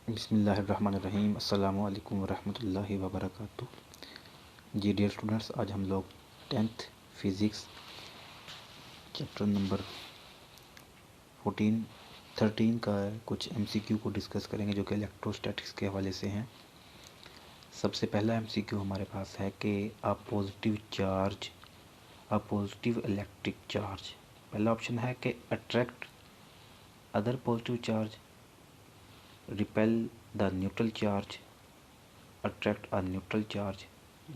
बिस्मिल्लाहिर्रहमानिर्रहीम अस्सलामु अलैकुम वरहमतुल्लाहि वबरकातुहू। जी डियर स्टूडेंट्स, आज हम लोग 10th फिज़िक्स चैप्टर नंबर 13 का कुछ एमसीक्यू को डिस्कस करेंगे जो कि इलेक्ट्रोस्टैटिक्स के हवाले से हैं। सबसे पहला एमसीक्यू हमारे पास है कि अ पॉजिटिव इलेक्ट्रिक चार्ज। पहला ऑप्शन है कि attract other positive charge, repel the neutral charge, attract a neutral charge,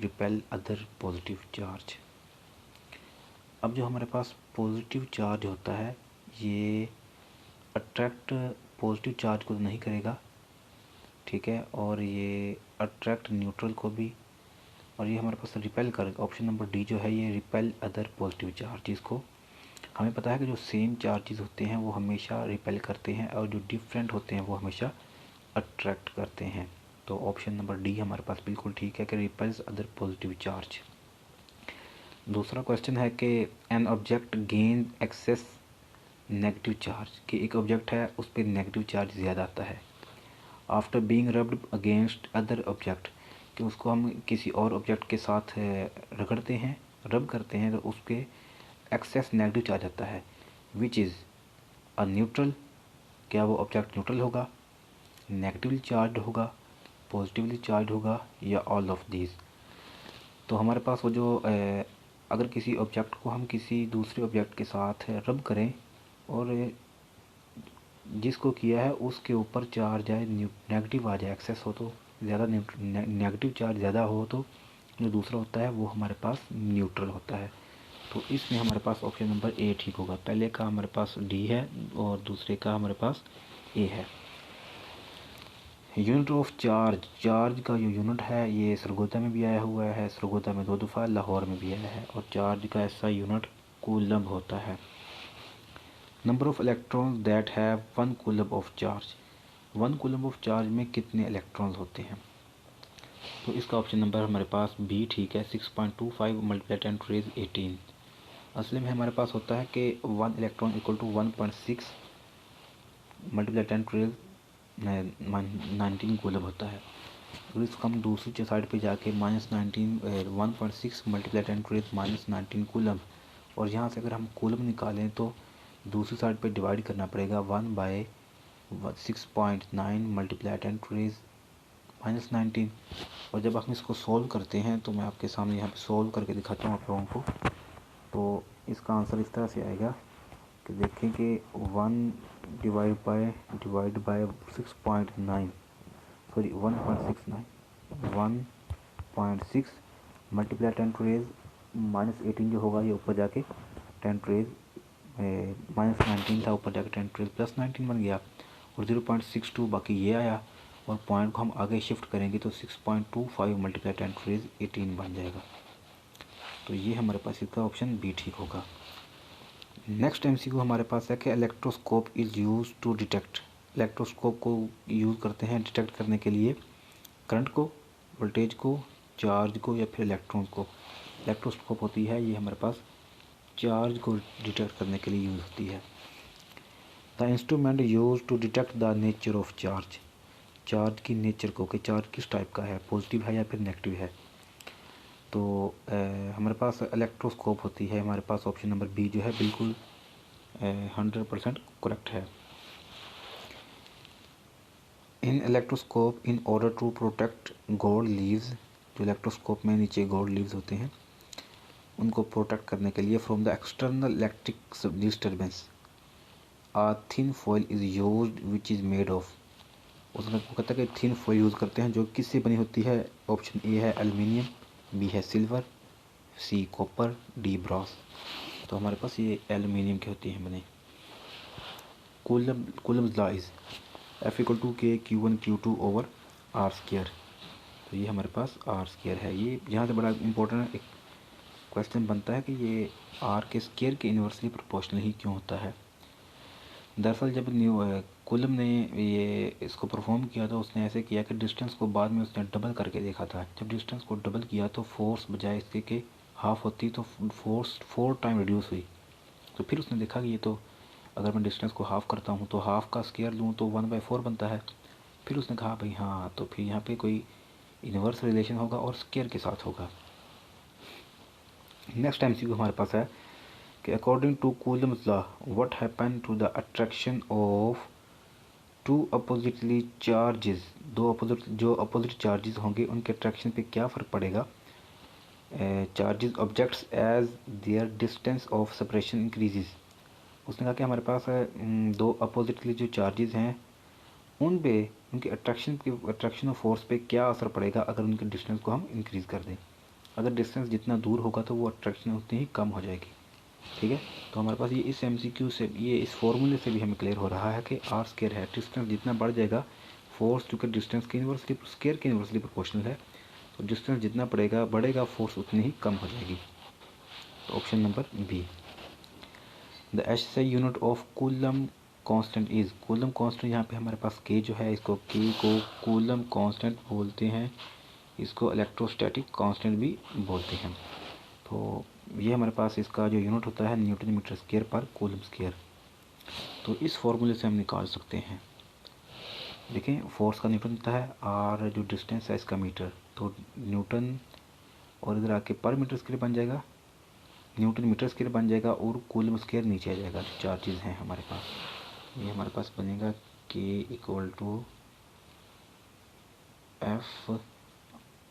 repel other positive charge। अब जो हमारे पास पॉजिटिव चार्ज होता है ये अट्रैक्ट पॉजिटिव चार्ज को नहीं करेगा, ठीक है, और ये अट्रैक्ट न्यूट्रल को भी, और ये हमारे पास रिपेल करेगा। ऑप्शन नंबर डी जो है ये रिपेल अदर पॉजिटिव चार्जेस को। हमें पता है कि जो सेम चार्जेस होते हैं वो हमेशा रिपेल करते हैं और जो डिफरेंट होते हैं वो हमेशा अट्रैक्ट करते हैं। तो ऑप्शन नंबर डी हमारे पास बिल्कुल ठीक है कि रिपेल्स अदर पॉजिटिव चार्ज। दूसरा क्वेश्चन है कि an object gain excess negative charge, कि एक ऑब्जेक्ट है उस पर नेगेटिव चार्ज ज़्यादा आता है after being rubbed against other object, कि उसको हम किसी और ऑब्जेक्ट के साथ रगड़ते हैं, रब करते हैं, तो उस पर एक्सेस नेगेटिव चार्ज आता है। विच इज़ अ न्यूट्रल, क्या वो ऑब्जेक्ट न्यूट्रल होगा, नेगेटिवली चार्ज होगा, पॉजिटिवली चार्ज होगा, या ऑल ऑफ दीज। तो हमारे पास वो जो अगर किसी ऑब्जेक्ट को हम किसी दूसरे ऑब्जेक्ट के साथ रब करें और जिसको किया है उसके ऊपर चार्ज आए नेगेटिव आ जाए, एक्सेस हो तो ज़्यादा, नेगेटिव चार्ज ज़्यादा हो तो जो दूसरा होता है वो हमारे पास न्यूट्रल होता है। तो इसमें हमारे पास ऑप्शन नंबर ए ठीक होगा। पहले का हमारे पास डी है और दूसरे का हमारे पास ए है। यूनिट ऑफ चार्ज, चार्ज का जो यूनिट है ये सरगोधा में भी आया हुआ है, सरगोधा में 2 दफ़ा, लाहौर में भी आया है, और चार्ज का ऐसा यूनिट कूलम होता है। Number of electrons that have 1 coulomb of charge, 1 coulomb of charge में कितने इलेक्ट्रॉन्स होते हैं। तो इसका ऑप्शन नंबर हमारे पास बी ठीक है, 6.25 मल्टीप्लाई 10 टू रेज़ 18। असली में हमारे पास होता है कि 1 electron equal to 1.6 multiply 10 to raise 19 coulomb होता है। तो इसको हम दूसरी साइड पे जाके -19 1.6 मल्टीप्लाई 10 टू रेज़ -19 कूलम, और यहाँ से अगर हम कूलम निकालें तो दूसरी साइड पे डिवाइड करना पड़ेगा 1/6.9 मल्टीप्लाई 10 टू रेज़ -19। और जब हम इसको सॉल्व करते हैं तो मैं आपके सामने यहाँ पे सॉल्व करके दिखाता हूँ आप लोगों को। तो इसका आंसर इस तरह से आएगा कि देखें कि 1 divide by 6.9 sorry 1.69 1.6 multiply 10 to raise -18 जो होगा ये ऊपर जाके 10 टू रेज़ -19 था, ऊपर जाके 10 टू रेज़ +19 बन गया, और 0.62 बाकी ये आया, और पॉइंट को हम आगे शिफ्ट करेंगे तो 6.25 मल्टीप्लाई 10 टू रेज़ 18 बन जाएगा। तो ये हमारे पास इसका ऑप्शन बी ठीक होगा। नेक्स्ट एमसीक्यू हमारे पास है कि electroscope is use to detect, electroscope को यूज़ करते हैं डिटेक्ट करने के लिए करंट को, वोल्टेज को, चार्ज को, या फिर इलेक्ट्रॉन को। इलेक्ट्रोस्कोप होती है ये हमारे पास चार्ज को डिटेक्ट करने के लिए यूज़ होती है। The instrument use to detect the nature of charge, charge की नेचर को, कि चार्ज किस टाइप का है, पॉजिटिव है या फिर नेगेटिव है। तो हमारे पास इलेक्ट्रोस्कोप होती है, हमारे पास ऑप्शन नंबर बी जो है बिल्कुल 100% करेक्ट है। In electroscope in order to protect gold leaves, जो इलेक्ट्रोस्कोप में नीचे गोल्ड लीव्स होते हैं उनको प्रोटेक्ट करने के लिए from the external electric disturbance a thin foil is used which is made of. उसमें वो कहता है कि थिन फॉइल यूज़ करते हैं जो किससे बनी होती है। ऑप्शन ए है एल्युमिनियम, बी है silver, C copper, D brass. तो हमारे पास ये एल्युमिनियम की होती हैं बने। Coulomb's law is F = K Q1 Q2 over R square. तो ये हमारे पास आर स्क्वायर है। ये यहाँ से बड़ा इंपॉर्टेंट एक क्वेश्चन बनता है कि ये आर के स्क्वायर के इन्वर्सली प्रोपोर्शनल ही क्यों होता है। दरअसल जब कूलम ने ये इसको परफॉर्म किया तो उसने ऐसे किया कि डिस्टेंस को बाद में उसने डबल करके देखा था। जब डिस्टेंस को डबल किया तो फोर्स बजाय इसके कि हाफ होती तो फोर्स 4 टाइम रिड्यूस हुई। तो फिर उसने देखा कि ये तो अगर मैं डिस्टेंस को हाफ़ करता हूँ तो हाफ़ का स्क्वायर लूँ तो 1/4 बनता है, फिर उसने कहा भाई हाँ, तो फिर यहाँ पे कोई इन्वर्स रिलेशन होगा और स्केयर के साथ होगा। नेक्स्ट MCQ हमारे पास है कि according to Coulomb's law what happen to the attraction of two oppositely charges. जो अपोजिट चार्जेस होंगे उनके अट्रैक्शन पे क्या फ़र्क पड़ेगा। Charges objects as their distance of separation increases. उसने कहा कि हमारे पास दो अपोजिटली जो चार्जेस हैं उन पे उनके अट्रैक्शन ऑफ फोर्स पे क्या असर पड़ेगा अगर उनके डिस्टेंस को हम इंक्रीज़ कर दें। अगर डिस्टेंस जितना दूर होगा तो वो अट्रैक्शन उतनी ही कम हो जाएगी। ठीक है, तो हमारे पास ये इस MCQ से, ये इस फॉर्मूले से भी हमें क्लियर हो रहा है कि आर स्केयर है, डिस्टेंस जितना बढ़ जाएगा, फोर्स चूँकि डिस्टेंस के इन्वर्सली स्केयर के इन्वर्सली प्रोपोर्शनल है, तो डिस्टेंस जितना बढ़ेगा फोर्स उतनी ही कम हो जाएगी। तो option number B. The SI unit of coulomb constant is. Coulomb constant यहाँ पे हमारे पास के जो है, इसको के को कूलम कांस्टेंट बोलते हैं, इसको इलेक्ट्रोस्टैटिक कांस्टेंट भी बोलते हैं। तो ये हमारे पास इसका जो यूनिट होता है न्यूटन मीटर स्क्वायर पर कूलम स्क्वायर। तो इस फॉर्मूले से हम निकाल सकते हैं। देखें, फोर्स का न्यूटन होता है और जो डिस्टेंस है इसका मीटर, तो न्यूटन और इधर आके पर मीटर स्क्वायर बन जाएगा, न्यूटन मीटर स्क्वायर बन जाएगा और कूलम स्क्वायर नीचे आ जाएगा। जो चार्जेस हैं हमारे पास, ये हमारे पास बनेगा K equal to F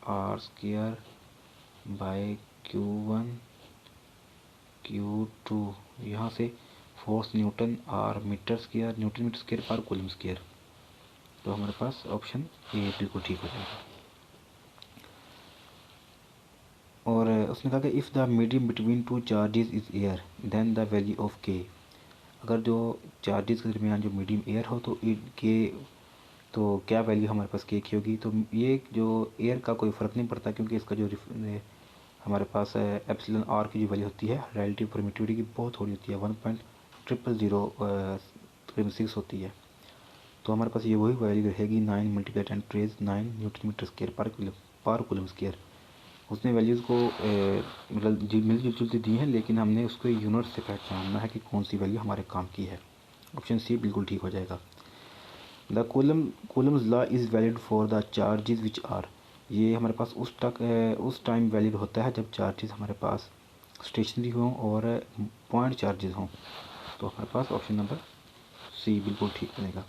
R square by Q1 Q2। यहाँ से फोर्स न्यूटन और metre square, newton metre square पर कूलम स्क्वायर। तो हमारे पास ऑप्शन ए बिल्कुल ठीक हो जाएगा। और उसने कहा कि if the medium between two charges is air then the value of K. अगर जो चार्जेस के दरमियान जो मीडियम एयर हो तो के, तो क्या वैल्यू हमारे पास के की होगी। तो ये जो एयर का कोई फ़र्क नहीं पड़ता, क्योंकि इसका जो हमारे पास एप्सिलॉन आर की जो वैल्यू होती है रिलेटिव परमिटिविटी की बहुत थोड़ी होती है, 1.00006 होती है। तो हमारे पास ये वही वैल्यू रहेगी 9 × 10⁻9 न्यूटन मीटर स्क्वायर पर कूलम स्क्वायर। उसने वैल्यूज़ को मतलब मिलती जुलती दी हैं, लेकिन हमने उसको यूनिट से पहचानना है कि कौन सी वैल्यू हमारे काम की है। ऑप्शन सी बिल्कुल ठीक हो जाएगा। The Coulomb's law is valid for the charges which are. ये हमारे पास उस टाइम वैलिड होता है जब चार्जेस हमारे पास स्टेशनरी हों और पॉइंट चार्जेस हों। तो हमारे पास ऑप्शन नंबर सी बिल्कुल ठीक बनेगा।